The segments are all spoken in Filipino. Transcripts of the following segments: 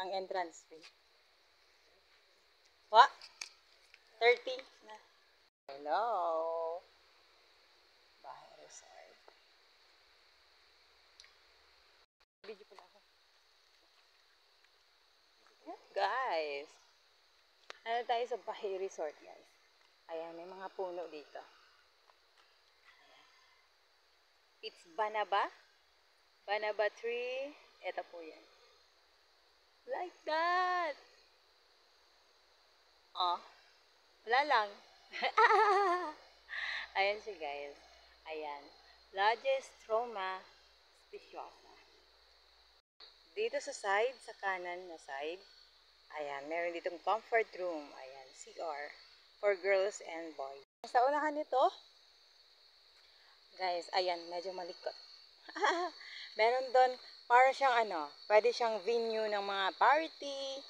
ang entrance fee. What? 30 na. Hello. Bahay Resort. Video pala ako. Yeah, guys. Ano tayo sa Bahay Resort, guys. Ayan, may mga puno dito. It's Banaba. Banaba tree. Ito po yan. Like that. Oh. Wala lang. Ayan siya, guys. Ayan. Lagestroma speciosa. Dito sa side, sa kanan na side, ayan, meron ditong comfort room. Ayan, CR. For girls and boys. Sa unahan nito, guys, ayan, medyo malikot. Meron doon, para siyang pwede siyang venue ng mga party.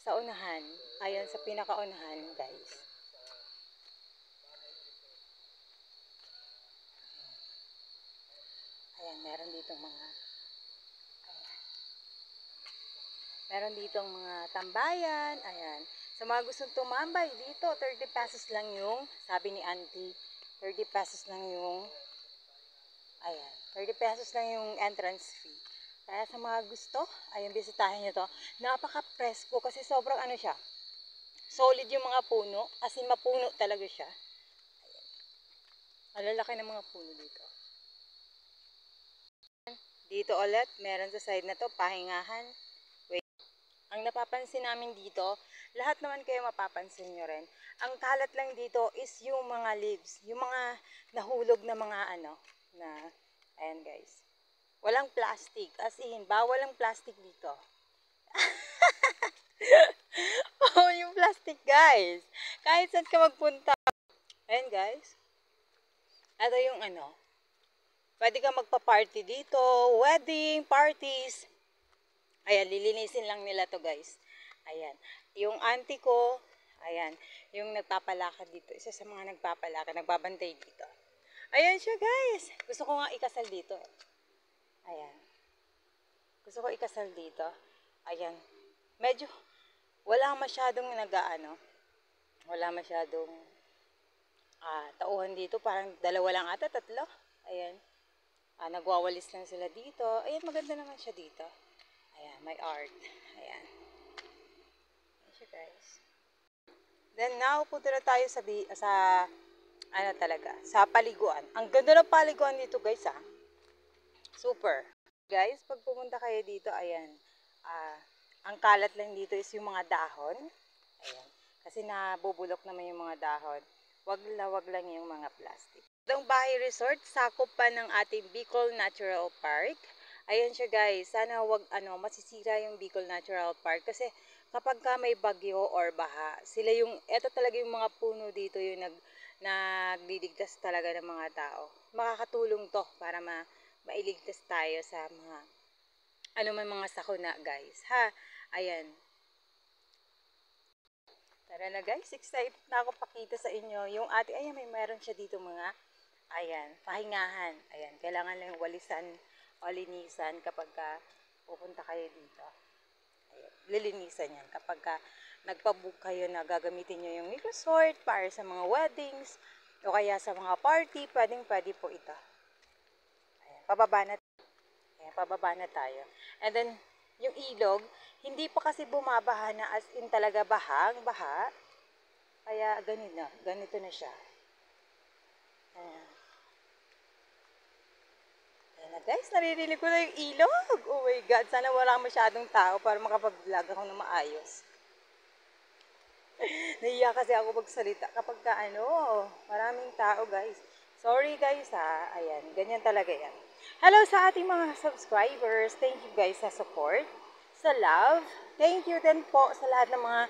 Sa unahan, ayan, sa pinakaunahan, guys. Ayan, meron ditong mga tambayan. Ayan. Sa mga gustong tumambay dito, 30 pesos lang yung, sabi ni auntie, 30 pesos lang yung, ayan, 30 pesos lang yung entrance fee. Kaya sa mga gusto, ayan, bisitahin nyo to. Napaka-presko kasi sobrang siya. Solid yung mga puno, as in mapuno talaga siya. Ayan. Ang lalaki ng mga puno dito. Dito ulit, meron sa side na to, pahingahan. Ang napapansin namin dito, lahat naman kayo mapapansin nyo rin. Ang kalat lang dito is yung mga leaves, yung mga nahulog na mga ayan guys. Walang plastic, as in, bawal ang plastic dito. Oh, yung plastic guys. Kahit saan ka magpunta. Ayan guys. Ito yung pwede ka magpa-party dito, wedding, parties. Ayan, lilinisin lang nila to guys. Ayan. Yung auntie ko, ayan, yung nagpapalakad dito. Isa sa mga nagpapalakad, nagbabantay dito. Ayan siya guys. Gusto ko nga ikasal dito. Ayan. Gusto ko ikasal dito. Ayan. Medyo, wala masyadong wala masyadong tauhan dito. Parang dalawa lang ata, tatlo. Ayan. Nagwawalis lang sila dito. Ayan, maganda naman siya dito. Ayan, may art. Ayan. Ayan siya, guys. Then, now, punta na tayo sa sa paliguan. Ang ganda ng paliguan dito, guys, Super. Guys, pag pumunta kayo dito, ayan, ang kalat lang dito is yung mga dahon. Ayan. Kasi nabubulok naman yung mga dahon. Wag lang yung mga plastic. Itong Bahay Resort, sakop pa ng ating Bicol Natural Park. Ayan siya guys, sana wag masisira yung Bicol Natural Park kasi kapag may bagyo or baha, eto talaga yung mga puno dito yung nagliligtas talaga ng mga tao. Makakatulong to para mailigtas tayo sa mga mga sakuna guys, ha? Ayan. Tara na guys, excited na ako pakita sa inyo yung ayan, meron siya dito mga, ayan, pahingahan. Ayan, kailangan lang walisan o linisan kapag pupunta kayo dito. Ayan, lilinisan yan kapag nagpabook kayo na gagamitin nyo yung resort para sa mga weddings o kaya sa mga party, pwede po ito. Ayan, pababa na tayo. And then, yung ilog, hindi pa kasi bumabaha na as in talaga baha. Kaya ganito na siya. Ayan. Guys, naririnig ko na yung ilog. Oh my God, sana wala masyadong tao para makapag-vlog ako na maayos. Nahiya kasi ako magsalita kapag maraming tao guys. Sorry guys ayan, ganyan talaga yan. Hello sa ating mga subscribers. Thank you guys sa support, sa love. Thank you din po sa lahat ng mga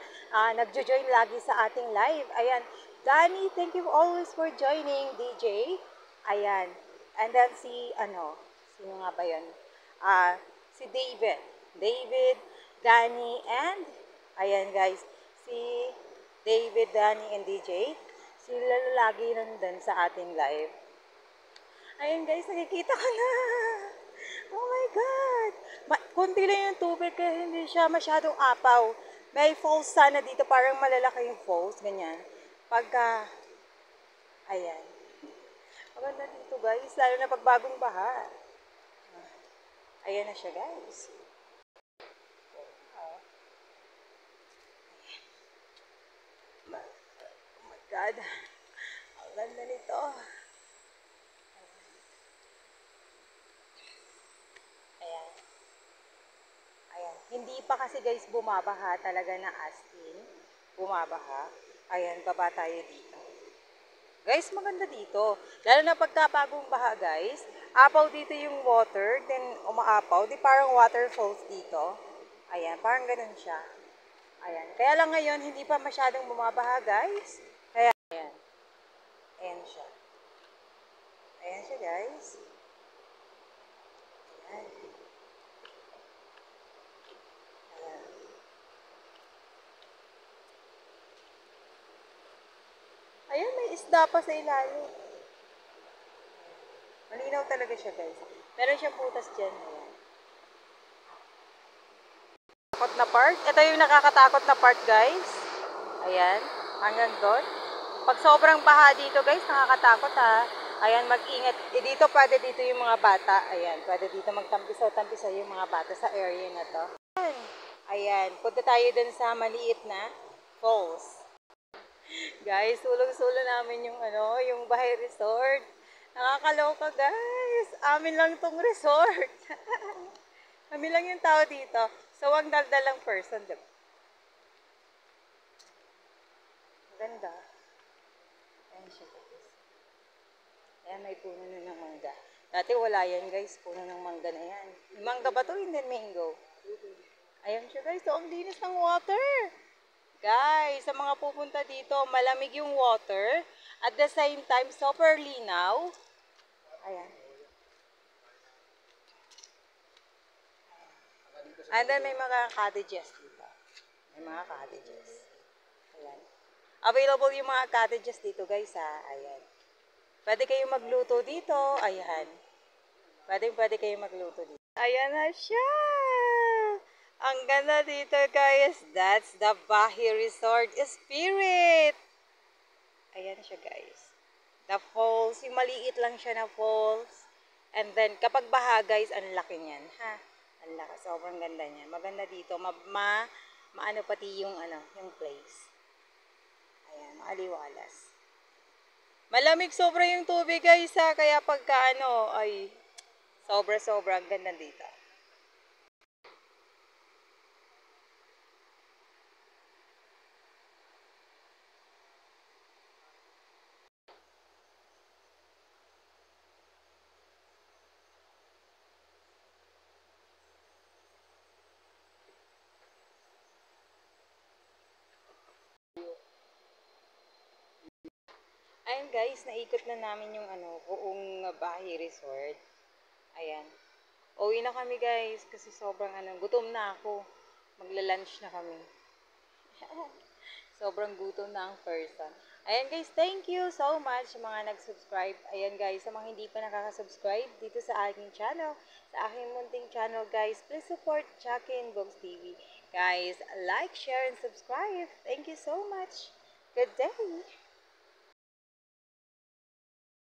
nagjo-join lagi sa ating live. Ayan, Danny, thank you always for joining. DJ, ayan. And then sino nga ba yun? Si David, Danny, and ayan guys, si David, Danny, and DJ. Sila lagi nandun sa ating live. Ayan guys, nakikita ko na. Oh my God! Konti lang yung tubig kaya hindi siya masyadong apaw. May falls sana dito, parang malalaki yung falls, ganyan. Pagka, ayan. Maganda dito guys, lalo na pag bagong baha. Ayan na siya guys. Oh my God. Ang ganda nito. Ayan. Ayan. Hindi pa kasi guys bumabaha talaga na as in. Bumabaha. Ayan, baba tayo dito. Guys, maganda dito. Lalo na pagka bagong baha guys. Apaw dito yung water. Then umaapaw. Di parang waterfalls dito. Ayan, parang ganun siya. Ayan. Kaya lang ngayon, hindi pa masyadong bumabaha guys. Kaya, ayan. Ayan siya. Ayan siya guys. Ayan. Ayan. Ayan, may isda pa sa ilalim. Malinaw talaga siya guys. Meron siyang putas dyan. Ayan. Takot na part. Ito yung nakakatakot na part guys. Ayan. Hanggang doon. Pag sobrang baha dito guys, nakakatakot ha. Ayan, mag-ingat. Dito pwede dito yung mga bata. Ayan, pwede dito magtampisaw-tampisaw yung mga bata sa area na to. Ayan, punta tayo dun sa maliit na falls. Guys, sulong-sulo namin yung yung Bahay Resort. Nakakaloka guys. Amin lang tong resort. Kami lang yung tao dito. So, ang daldalang person, diba? Ganda. Ayan siya guys. Ayan, may puno na ng mangga. Dati wala yan guys, puno ng mangga na yan. Mangga ba to? Hindi mango. Ayan siya guys, so ang linis ng water. Guys, sa mga pupunta dito, malamig yung water. At the same time, super linaw. Ayan. And then may mga cottages dito. May mga cottages. Ayan. Available yung mga cottages dito guys ha. Ayan. Pwede kayong magluto dito. Ayan. Pwede kayong magluto dito. Ayan na siya. Ang ganda dito guys. That's the Bahay Resort Spirit. Ayan siya guys. The falls. Yung maliit lang siya na falls. And then kapag baha guys, ang laki niyan. Ha? Ang laki. Sobrang ganda niya. Maganda dito. Maano pati yung yung place. Ayan. Maaliwalas. Malamig sobra yung tubig guys ha. Kaya pagka ay sobra-sobra ang ganda dito. Ayun guys, naikot na namin yung buong Bahay Resort. Ayan. Uwi na kami guys kasi sobrang gutom na ako. Magla-lunch na kami. Sobrang gutom na ang person. Ayan guys, thank you so much sa mga nag-subscribe. Ayan guys, sa mga hindi pa nakaka-subscribe dito sa aking channel, sa aking munting channel guys, please support Jackie and Bogs TV. Guys, like, share, and subscribe. Thank you so much. Good day!